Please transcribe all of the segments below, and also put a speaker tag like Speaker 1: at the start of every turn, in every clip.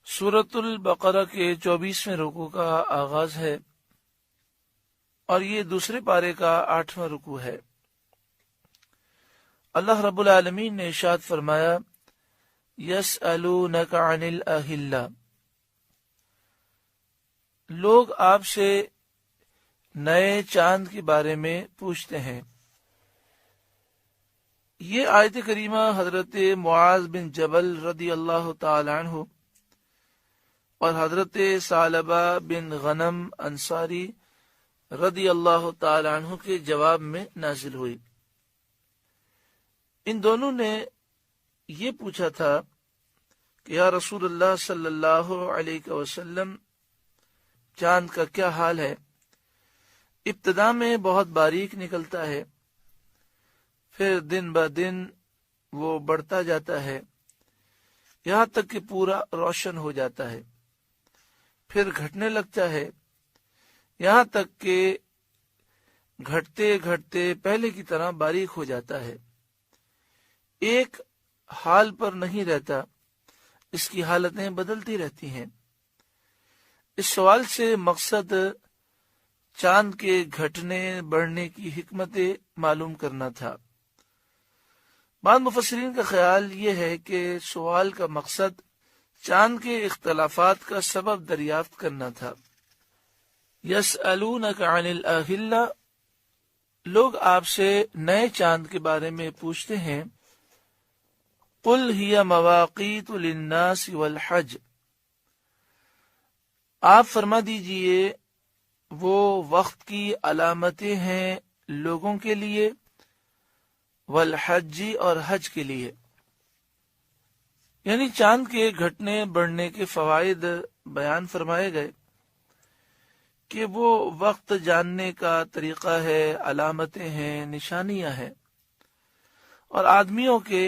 Speaker 1: सूरतुल बकरा के 24वें रुकू का आगाज है और ये दूसरे पारे का 8वां रुकू है। अल्लाह रब्बुल आलमीन ने इरशाद फरमाया, यसअलूनका अनिल अहिल्ला, लोग आपसे नए चांद के बारे में पूछते हैं। ये आयत करीमा हजरत मुआज बिन जबल रदी अल्लाह तआला अन्हु और हजरत सालबा बिन गनम अंसारी रदी अल्लाह तआला अन्हु के जवाब में नाजिल हुई। इन दोनों ने ये पूछा था कि या रसूलुल्लाह सल्लल्लाहु अलैहि वसल्लम, चांद का क्या हाल है? इब्तिदा में बहुत बारीक निकलता है, फिर दिन ब दिन वो बढ़ता जाता है, यहाँ तक कि पूरा रोशन हो जाता है, फिर घटने लगता है, यहाँ तक कि घटते घटते पहले की तरह बारीक हो जाता है। एक हाल पर नहीं रहता, इसकी हालतें बदलती रहती हैं। इस सवाल से मकसद चांद के घटने बढ़ने की हिकमतें मालूम करना था। बाद मुफस्सिरीन का ख्याल ये है कि सवाल का मकसद चांद के इख्तलाफात का सबब दरियाफ्त करना था। यसअलूनका अनिल अहिल्ला, लोग आपसे नए चांद के बारे में पूछते हैं। कुल हिया मवाक़ीतु लिन्नास वल हज, आप फरमा दीजिए वो वक्त की अलामतें हैं लोगों के लिए, वल हज्जी और हज के लिए, यानी चांद के घटने बढ़ने के फवाइद बयान फरमाए गए कि वो वक्त जानने का तरीका है, अलामतें हैं, निशानियां हैं, और आदमियों के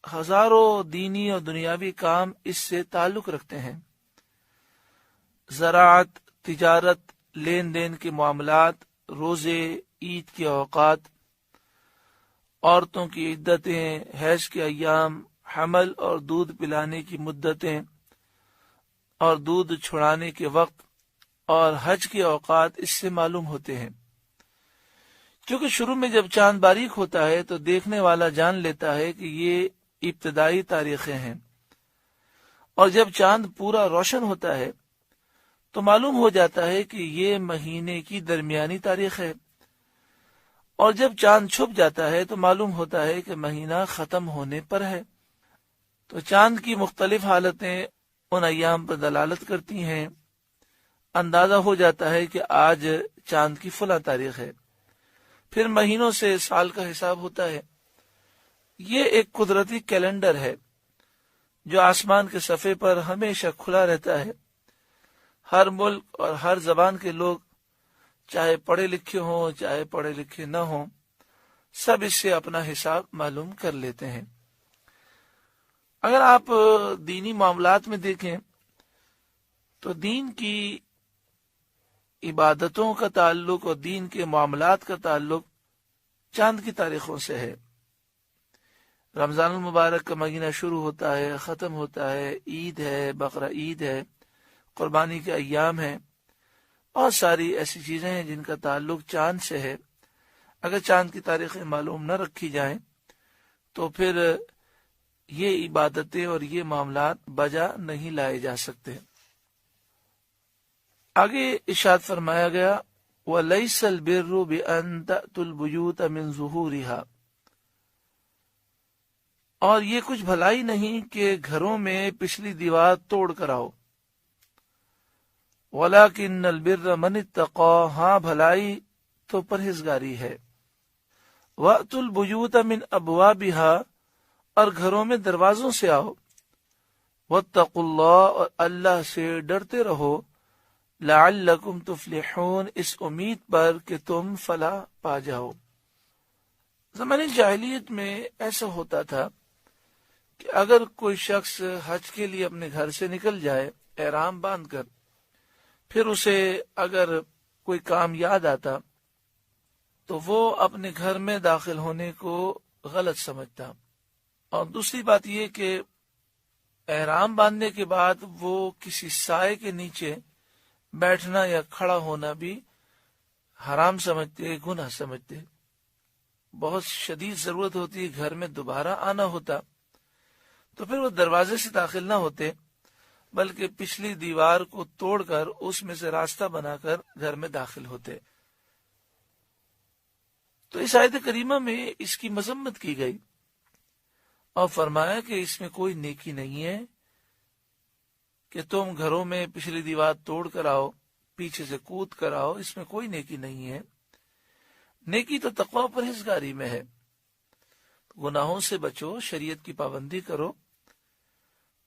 Speaker 1: हजारों दीनी और दुनियावी काम इससे ताल्लुक रखते हैं। ज़राअत, तिजारत, लेन देन के मामलात, रोजे, ईद के औकात, औरतों की इद्दतें, हैज के अय्याम, हमल और दूध पिलाने की मुद्दतें और दूध छुड़ाने के वक्त और हज के औकात इससे मालूम होते हैं। क्योंकि शुरू में जब चांद बारीक होता है तो देखने वाला जान लेता है कि ये इब्तदाई तारीखें हैं, और जब चांद पूरा रोशन होता है तो मालूम हो जाता है कि ये महीने की दरमियानी तारीख है, और जब चांद छुप जाता है तो मालूम होता है कि महीना खत्म होने पर है। तो चांद की मुख्तलिफ हालतें उन अय्याम पर दलालत करती हैं। अंदाजा हो जाता है कि आज चांद की फला तारीख है, फिर महीनों से साल का हिसाब होता है। ये एक कुदरती कैलेंडर है जो आसमान के सफ़े पर हमेशा खुला रहता है। हर मुल्क और हर जबान के लोग, चाहे पढ़े लिखे हों चाहे पढ़े लिखे न हों, सब इससे अपना हिसाब मालूम कर लेते हैं। अगर आप दीनी मामलात में देखें तो दीन की इबादतों का ताल्लुक और दीन के मामलात का ताल्लुक चांद की तारीखों से है। रमजान मुबारक का महीना शुरू होता है, ख़त्म होता है, ईद है, बकरा ईद है, कुर्बानी के अय्याम हैं, और सारी ऐसी चीज़ें हैं जिनका ताल्लुक चांद से है। अगर चांद की तारीखें मालूम न रखी जाएं तो फिर ये इबादतें और ये मामलात बजा नहीं लाए जा सकते। आगे इरशाद फरमाया गया, वलैसल बिर्रु बिअन तअतुल बुयूत मिन ज़ुहूरिहा, और ये कुछ भलाई नहीं कि घरों में पिछली दीवार तोड़ कर आओ। वलाकिन्नल बिर्र मन इत्तक़ा, हाँ भलाई तो परहेजगारी है। वअतुल बुयूत मिन अबवाबिहा, और घरों में दरवाजों से आओ। वत्तक़ुल्लाह, और अल्लाह से डरते रहो। लअल्लकुम तुफ्लिहून, इस उम्मीद पर कि तुम फलाह पा जाओ। ज़माने जाहिलियत में ऐसा होता था कि अगर कोई शख्स हज के लिए अपने घर से निकल जाए एहराम बांधकर, फिर उसे अगर कोई काम याद आता तो वो अपने घर में दाखिल होने को गलत समझता। और दूसरी बात यह कि احرام باندھنے کے بعد وہ کسی سائے کے نیچے بیٹھنا یا کھڑا ہونا بھی حرام سمجھتے، گناہ سمجھتے۔ بہت شدید ضرورت ہوتی ہے، گھر میں دوبارہ آنا ہوتا تو پھر وہ دروازے سے داخل نہ ہوتے، بلکہ پچھلی دیوار کو توڑ کر اس میں سے راستہ بنا کر گھر میں داخل ہوتے۔ تو اس آیت کریمہ میں اس کی مذمت کی گئی اور فرمایا کہ اس میں کوئی نیکی نہیں ہے کہ تم گھروں میں پچھلی دیوار توڑ کر آؤ، پیچھے سے کود کر آؤ، اس میں کوئی نیکی نہیں ہے۔ نیکی تو تقوی و پرہیزگاری میں ہے۔ گناہوں سے بچو، شریعت کی پابندی کرو،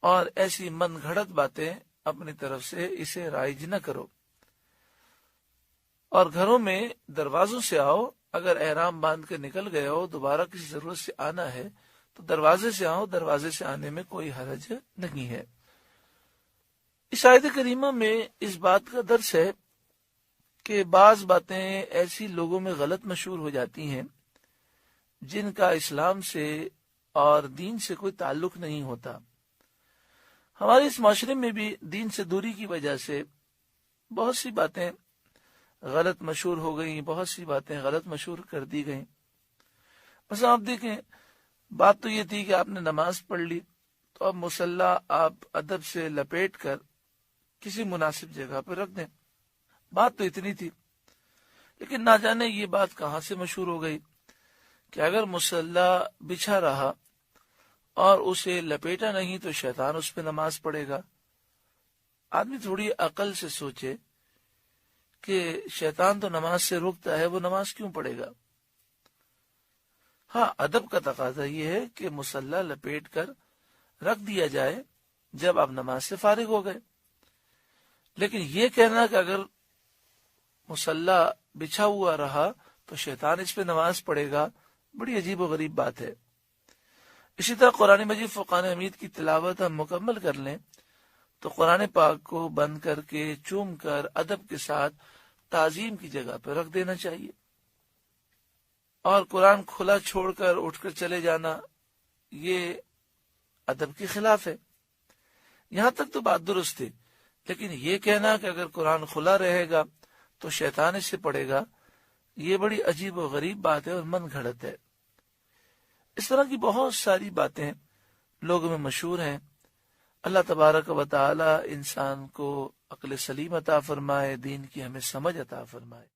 Speaker 1: اور ایسی من گھڑت باتیں اپنی طرف سے اسے رائج نہ کرو۔ اور گھروں میں دروازوں سے آؤ، اگر احرام باندھ کے نکل گئے ہو، دوبارہ کسی ضرورت سے آنا ہے تو دروازے سے آؤ، دروازے سے آنے میں کوئی حرج نہیں ہے۔ اس آیت کریمہ میں اس بات کا درس ہے کہ بعض باتیں ایسی لوگوں میں غلط مشہور ہو جاتی ہیں جن کا اسلام سے اور دین سے کوئی تعلق نہیں ہوتا۔ ہمارے اس معاشرے میں بھی دین سے دوری کی وجہ سے بہت سی باتیں غلط مشہور ہو گئیں، بہت سی باتیں غلط مشہور کر دی گئیں۔ بس آپ دیکھیں، بات تو یہ تھی کہ آپ نے نماز پڑھ لی تو اب مصلی آپ ادب سے لپیٹ کر کسی مناسب جگہ پہ رکھ دیں، بات تو اتنی تھی۔ لیکن نہ جانے یہ بات کہاں سے مشہور ہو گئی کہ اگر مصلی بچھا رہا اور اسے لپیٹا نہیں تو شیطان اس پہ نماز پڑھے گا۔ آدمی تھوڑی عقل سے سوچے کہ شیطان تو نماز سے روکتا ہے، وہ نماز کیوں پڑھے گا؟ ہاں، ادب کا تقاضا یہ ہے کہ مصلی لپیٹ کر رکھ دیا جائے جب آپ نماز سے فارغ ہو گئے۔ لیکن یہ کہنا کہ اگر مصلی بچھا ہوا رہا تو شیطان اس پہ نماز پڑھے گا، بڑی عجیب و غریب بات ہے۔ اسی طرح قرآن مجید فرقان حمید کی تلاوت ہم مکمل کر لیں تو قرآن پاک کو بند کر کے، چوم کر، ادب کے ساتھ تعظیم کی جگہ پہ رکھ دینا چاہیے۔ اور قرآن کھلا چھوڑ کر اٹھ کر چلے جانا یہ ادب کے خلاف ہے۔ یہاں تک تو بات درست ہے، لیکن یہ کہنا کہ اگر قرآن کھلا رہے گا تو شیطان اس سے پڑھے گا، یہ بڑی عجیب و غریب بات ہے اور من گھڑت ہے۔ اس طرح کی بہت ساری باتیں لوگوں میں مشہور ہیں۔ اللہ تبارک و تعالی انسان کو عقل سلیم عطا فرمائے، دین کی ہمیں سمجھ عطا فرمائے۔